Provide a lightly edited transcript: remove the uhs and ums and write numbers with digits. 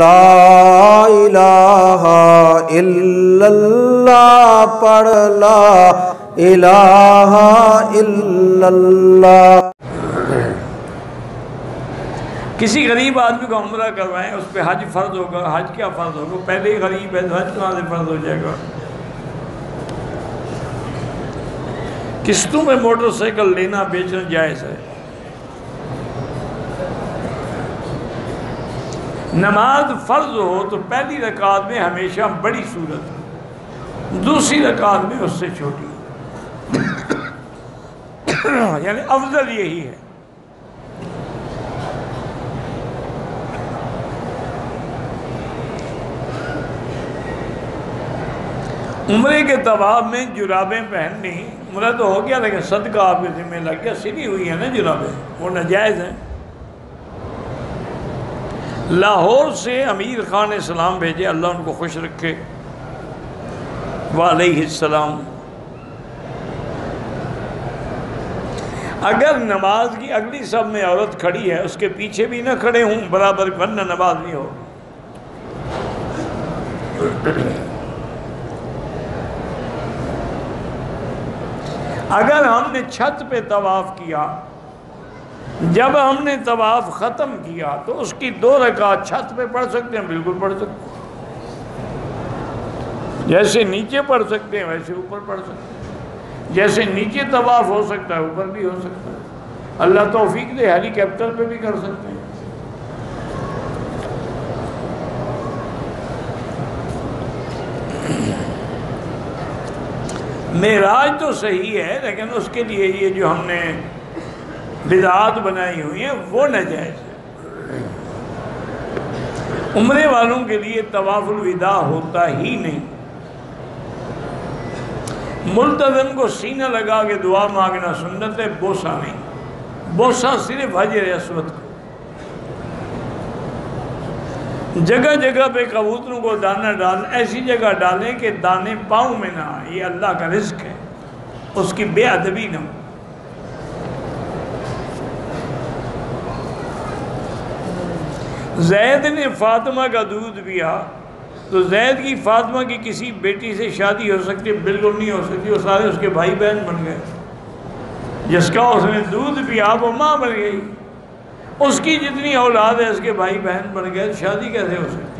لا الہ الا اللہ پڑھ لا الہ الا اللہ۔ کسی غریب آدمی کو عمرہ کروائیں، اس پہ حج فرض ہوگا۔ حج کیا فرض ہوگا؟ پہلے ہی غریب ہے تو حج کہاں سے فرض ہو جائے گا؟ قسطوں میں موٹر سائیکل لینا بیچنا جائز ہے۔ نماز فرض ہو تو پہلی رکعت میں ہمیشہ بڑی صورت، دوسری رکعت میں اس سے چھوٹی، یعنی افضل یہی ہے۔ عمرے کے طواف میں جرابیں پہننی، عمرہ تو ہو گیا لیکن صدقہ آپ کے ذمہ لگ گیا، سلی ہوئی ہے نا جرابیں، وہ ناجائز ہیں۔ لاہور سے امیر خان نے سلام بھیجے، اللہ ان کو خوش رکھے، وعلیہ السلام۔ اگر نماز کی اگلی صف میں عورت کھڑی ہے، اس کے پیچھے بھی نہ کھڑے ہوں برابر، ورنہ نماز نہیں ہوگی۔ اگر ہم نے چھت پہ طواف کیا، جب ہم نے طواف ختم کیا تو اس کی 2 رکعت چھت پہ پڑھ سکتے ہیں، بالکل پڑھ سکتے ہیں۔ جیسے نیچے پڑھ سکتے ہیں ویسے اوپر پڑھ سکتے ہیں، جیسے نیچے طواف ہو سکتا ہے اوپر بھی ہو سکتا ہے۔ اللہ توفیق دے، ہیلی کاپٹر پہ بھی کر سکتے ہیں۔ معراج تو صحیح ہے، لیکن اس کے لیے یہ جو ہم نے بدعات بنائی ہوئی ہیں وہ ناجائز ہے۔ عمرے والوں کے لیے طواف الوداع ہوتا ہی نہیں۔ ملتزم کو سینہ لگا کے دعا مانگنا سنت ہے، بوسہ نہیں۔ بوسہ صرف حجر اسود کو۔ جگہ جگہ پہ کبوتروں کو دانہ ڈال، ایسی جگہ ڈالیں کہ دانے پاؤں میں نہ آئیں، یہ اللہ کا رزق ہے، اس کی بے ادبی نہ ہو۔ زید نے فاطمہ کا دودھ پیا تو زید کی فاطمہ کی کسی بیٹی سے شادی ہو سکتی ہے؟ بالکل نہیں ہو سکتی، وہ سارے اس کے بھائی بہن بن گئے۔ جس کا اس نے دودھ پیا وہ ماں بن گئی، اس کی جتنی اولاد ہے اس کے بھائی بہن بن گئے، شادی کیسے ہو سکتی؟